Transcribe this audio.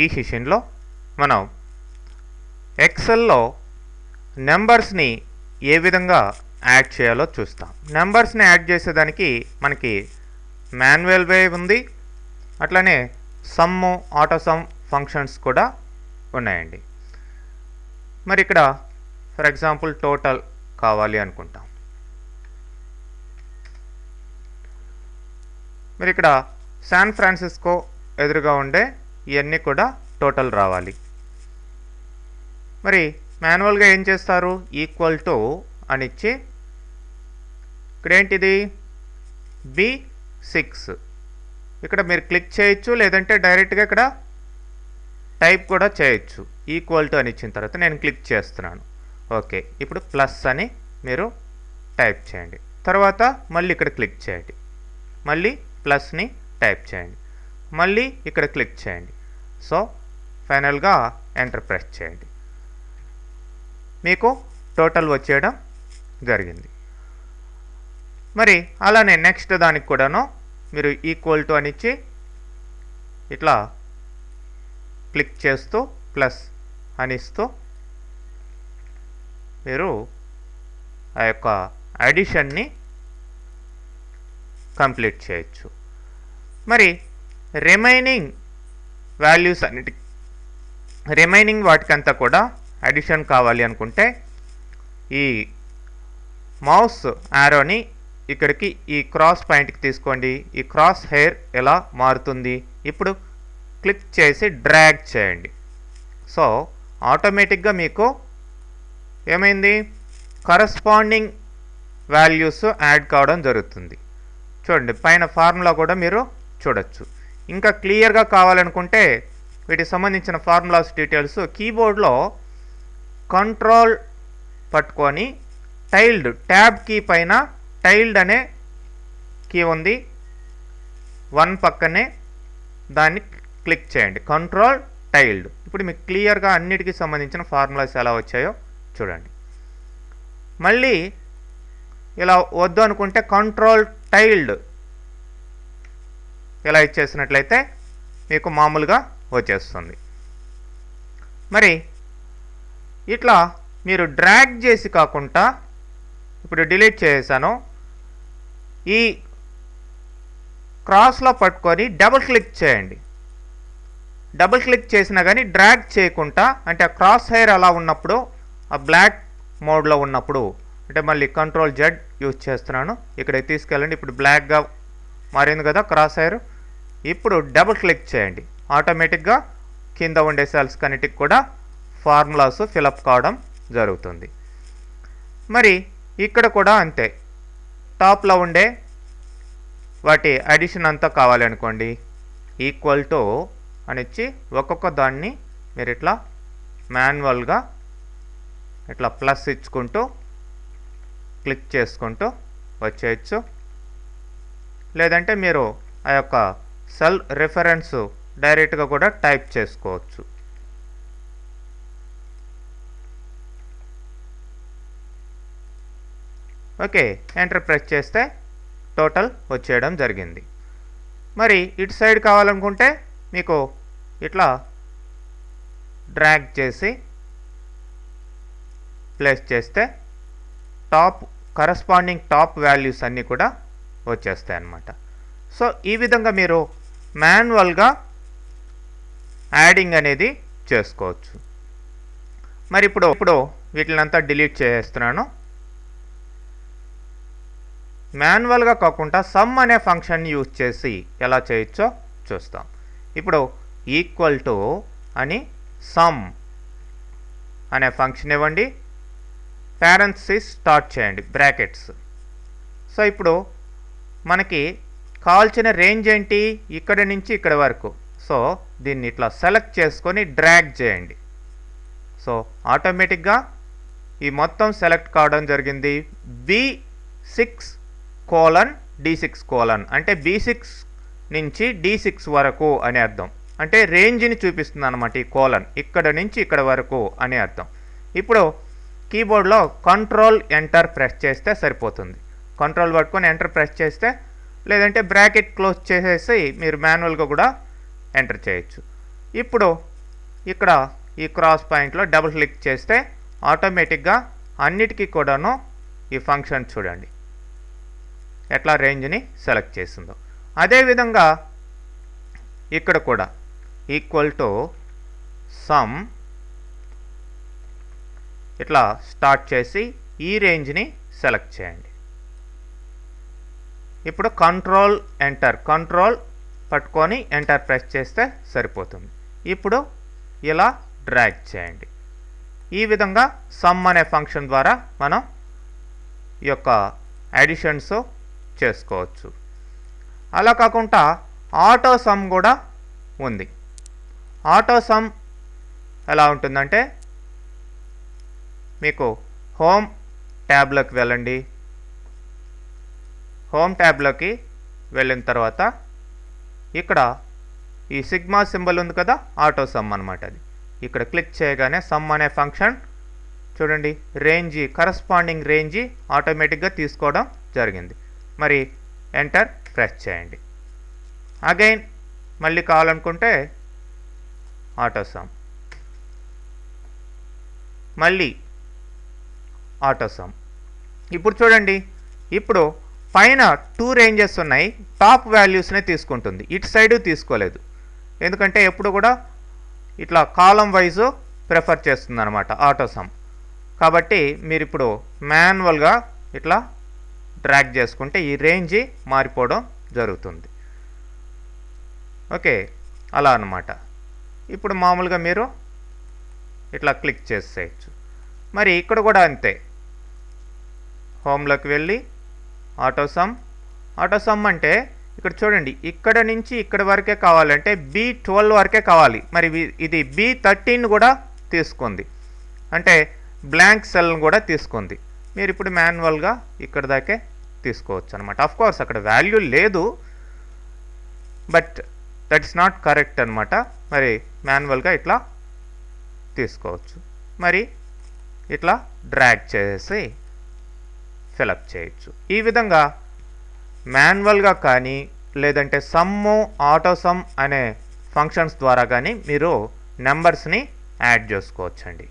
ఈ సెషన్లో మనం ఎక్సెల్లో నెంబర్స్ని ఏ విధంగా యాడ్ చేయాలో చూస్తాం. నెంబర్స్ని యాడ్ చేసేదానికి మనకి మాన్యువల్ వే ఉంది, అట్లనే సమ్ము, ఆటో సమ్ ఫంక్షన్స్ కూడా ఉన్నాయండి. మరి ఇక్కడ ఫర్ ఎగ్జాంపుల్ టోటల్ కావాలి అనుకుంటాం. మరి ఇక్కడ శాన్ ఫ్రాన్సిస్కో ఎదురుగా ఉండే ఇవన్నీ కూడా టోటల్ రావాలి. మరి మాన్యువల్గా ఏం చేస్తారు, ఈక్వల్ టు అని ఇచ్చి ఇక్కడ ఏంటిది B6 ఇక్కడ మీరు క్లిక్ చేయొచ్చు, లేదంటే డైరెక్ట్గా ఇక్కడ టైప్ కూడా చేయొచ్చు. ఈక్వల్ టు అని ఇచ్చిన తర్వాత నేను క్లిక్ చేస్తున్నాను. ఓకే, ఇప్పుడు ప్లస్ అని మీరు టైప్ చేయండి. తర్వాత మళ్ళీ ఇక్కడ క్లిక్ చేయండి, మళ్ళీ ప్లస్ని టైప్ చేయండి, మళ్ళీ ఇక్కడ క్లిక్ చేయండి. సో ఫైనల్గా ఎంటర్ ప్రెస్ చేయండి. మీకు టోటల్ వచ్చేయడం జరిగింది. మరి అలానే నెక్స్ట్ దానికి కూడాను మీరు ఈక్వల్ టు అని ఇచ్చి ఇట్లా క్లిక్ చేస్తూ ప్లస్ అని ఇస్తూ మీరు ఆ యొక్క అడిషన్ని కంప్లీట్ చేయొచ్చు. మరి రిమైనింగ్ వాల్యూస్ రిమైనింగ్ వాటికంతా కూడా అడిషన్ కావాలి అనుకుంటే ఈ మౌస్ యారోని ఇక్కడికి ఈ క్రాస్ పాయింట్కి తీసుకోండి. ఈ క్రాస్ హెయిర్ ఎలా మారుతుంది, ఇప్పుడు క్లిక్ చేసి డ్రాగ్ చేయండి. సో ఆటోమేటిక్గా మీకు ఏమైంది, కరస్పాండింగ్ వాల్యూస్ యాడ్ కావడం జరుగుతుంది. చూడండి, పైన ఫార్ములా కూడా మీరు చూడొచ్చు. ఇంకా క్లియర్గా కావాలనుకుంటే వీటికి సంబంధించిన ఫార్ములాస్ డీటెయిల్స్ కీబోర్డ్లో కంట్రోల్ పట్టుకొని టైల్డ్ ట్యాబ్ కీ పైన టైల్డ్ అనే కీ ఉంది, 1 పక్కనే దాన్ని క్లిక్ చేయండి, కంట్రోల్ టైల్డ్. ఇప్పుడు మీకు క్లియర్గా అన్నిటికీ సంబంధించిన ఫార్ములాస్ ఎలా వచ్చాయో చూడండి. మళ్ళీ ఇలా వద్దు అనుకుంటే కంట్రోల్ టైల్డ్ ఇలా ఇచ్చేసినట్లయితే మీకు మామూలుగా వచ్చేస్తుంది. మరి ఇట్లా మీరు డ్రాగ్ చేసి కాకుండా ఇప్పుడు డిలీట్ చేసాను, ఈ క్రాస్లో పట్టుకొని డబుల్ క్లిక్ చేయండి. డబుల్ క్లిక్ చేసినా కానీ డ్రాగ్ చేయకుండా, అంటే ఆ క్రాస్ హెయిర్ అలా ఉన్నప్పుడు, ఆ బ్లాక్ మోడ్లో ఉన్నప్పుడు, అంటే మళ్ళీ కంట్రోల్ జెడ్ యూజ్ చేస్తున్నాను, ఇక్కడ తీసుకెళ్ళండి. ఇప్పుడు బ్లాక్గా మారింది కదా క్రాస్ హెయిర్. ఇప్పుడు డబుల్ క్లిక్ చేయండి, ఆటోమేటిక్గా కింద ఉండే సెల్స్ కన్నిటికి కూడా ఫార్ములాస్ ఫిలప్ కావడం జరుగుతుంది. మరి ఇక్కడ కూడా అంతే, టాప్లో ఉండే వాటి అడిషన్ అంతా కావాలి అనుకోండి, ఈక్వల్ టు అని ఇచ్చి ఒక్కొక్క దాన్ని మీరు ఇట్లా మాన్యువల్గా ఇట్లా ప్లస్ ఇచ్చుకుంటూ క్లిక్ చేసుకుంటూ వచ్చేయచ్చు. లేదంటే మీరు ఆ యొక్క సెల్ రిఫరెన్స్ డైరెక్ట్గా కూడా టైప్ చేసుకోవచ్చు. ఓకే, ఎంటర్ ప్రెస్ చేస్తే టోటల్ వచ్చేయడం జరిగింది. మరి ఇటు సైడ్ కావాలనుకుంటే మీకు ఇట్లా డ్రాగ్ చేసి ప్లేస్ చేస్తే టాప్ కరస్పాండింగ్ టాప్ వాల్యూస్ అన్నీ కూడా వచ్చేస్తాయి అన్నమాట. సో ఈ విధంగా మీరు మాన్యువల్గా యాడింగ్ అనేది చేసుకోవచ్చు. మరి ఇప్పుడు వీటినంతా డిలీట్ చేసేస్తున్నాను. మాన్యువల్గా కాకుండా సమ్ అనే ఫంక్షన్ని యూజ్ చేసి ఎలా చేయొచ్చో చూస్తాం. ఇప్పుడు ఈక్వల్ టు అని సమ్ అనే ఫంక్షన్ ఇవ్వండి, పారెంథసిస్ స్టార్ట్ చేయండి, బ్రాకెట్స్. సో ఇప్పుడు మనకి కావాల్సిన రేంజ్ ఏంటి, ఇక్కడ నుంచి ఇక్కడ వరకు. సో దీన్ని ఇట్లా సెలెక్ట్ చేసుకొని డ్రాగ్ చేయండి. సో ఆటోమేటిక్గా ఈ మొత్తం సెలెక్ట్ కావడం జరిగింది. B6 కోలన్ D6 కోలన్ అంటే B6 నుంచి D6 వరకు అని అర్థం. అంటే రేంజ్ని చూపిస్తుంది అన్నమాట ఈ కోలన్, ఇక్కడ నుంచి ఇక్కడ వరకు అని అర్థం. ఇప్పుడు కీబోర్డ్లో కంట్రోల్ ఎంటర్ ప్రెస్ చేస్తే సరిపోతుంది. కంట్రోల్ పట్టుకొని ఎంటర్ ప్రెస్ చేస్తే, లేదంటే బ్రాకెట్ క్లోజ్ చేసేసి మీరు మాన్యువల్గా కూడా ఎంటర్ చేయొచ్చు. ఇప్పుడు ఇక్కడ ఈ క్రాస్ పాయింట్లో డబుల్ క్లిక్ చేస్తే ఆటోమేటిక్గా అన్నిటికీ కూడాను ఈ ఫంక్షన్ చూడండి ఎట్లా రేంజ్ని సెలెక్ట్ చేసిందో. అదేవిధంగా ఇక్కడ కూడా ఈక్వల్ టు సమ్ ఇట్లా స్టార్ట్ చేసి ఈ రేంజ్ని సెలెక్ట్ చేయండి. ఇప్పుడు కంట్రోల్ పట్టుకొని ఎంటర్ ప్రెస్ చేస్తే సరిపోతుంది. ఇప్పుడు ఇలా డ్రాగ్ చేయండి. ఈ విధంగా సమ్ అనే ఫంక్షన్ ద్వారా మనం ఈ యొక్క అడిషన్స్ చేసుకోవచ్చు. అలా కాకుండా ఆటో సమ్ కూడా ఉంది. ఆటో సమ్ ఎలా ఉంటుందంటే మీకు హోమ్ ట్యాబ్లోకి వెళ్ళండి. హోమ్ ట్యాబ్లోకి వెళ్ళిన తర్వాత ఇక్కడ ఈ సిగ్మా సింబల్ ఉంది కదా, ఆటో సమ్ అనమాట అది. ఇక్కడ క్లిక్ చేయగానే సమ్ అనే ఫంక్షన్ చూడండి రేంజ్ కరస్పాండింగ్ రేంజ్ ఆటోమేటిక్గా తీసుకోవడం జరిగింది. మరి ఎంటర్ ప్రెస్ చేయండి. అగైన్ మళ్ళీ కావాలనుకుంటే ఆటో సమ్, మళ్ళీ ఆటో సమ్. ఇప్పుడు చూడండి ఇప్పుడు పైన 2 రేంజెస్ ఉన్నాయి, టాప్ వాల్యూస్నే తీసుకుంటుంది, ఇటు సైడ్ తీసుకోలేదు. ఎందుకంటే ఎప్పుడు కూడా ఇట్లా కాలం వైజు ప్రిఫర్ చేస్తుంది అనమాట ఆటో సమ్. కాబట్టి మీరు ఇప్పుడు మాన్యువల్గా ఇట్లా డ్రాగ్ చేసుకుంటే ఈ రేంజ్ మారిపోవడం జరుగుతుంది. ఓకే, అలా అన్నమాట. ఇప్పుడు మామూలుగా మీరు ఇట్లా క్లిక్ చేసేయచ్చు. మరి ఇక్కడ కూడా అంతే, హోమ్లోకి వెళ్ళి ఆటో సమ్ అంటే ఇక్కడ చూడండి ఇక్కడ నుంచి ఇక్కడ వరకే కావాలంటే B12 వరకే కావాలి. మరి ఇది B13 కూడా తీసుకుంది, అంటే బ్లాంక్ సెల్ని కూడా తీసుకుంది. మీరు ఇప్పుడు మాన్యువల్గా ఇక్కడ దాకే తీసుకోవచ్చు అనమాట. ఆఫ్ కోర్స్ అక్కడ వాల్యూ లేదు, but that is not correct అనమాట. మరి మాన్యువల్గా ఇట్లా తీసుకోవచ్చు. మరి ఇట్లా డ్రాగ్ చేసి ఫిలప్ చేయొచ్చు. ఈ విధంగా మాన్యువల్గా కానీ లేదంటే సమ్ము ఆటో సమ్ అనే ఫంక్షన్స్ ద్వారా కానీ మీరు నెంబర్స్ని యాడ్ చేసుకోవచ్చండి.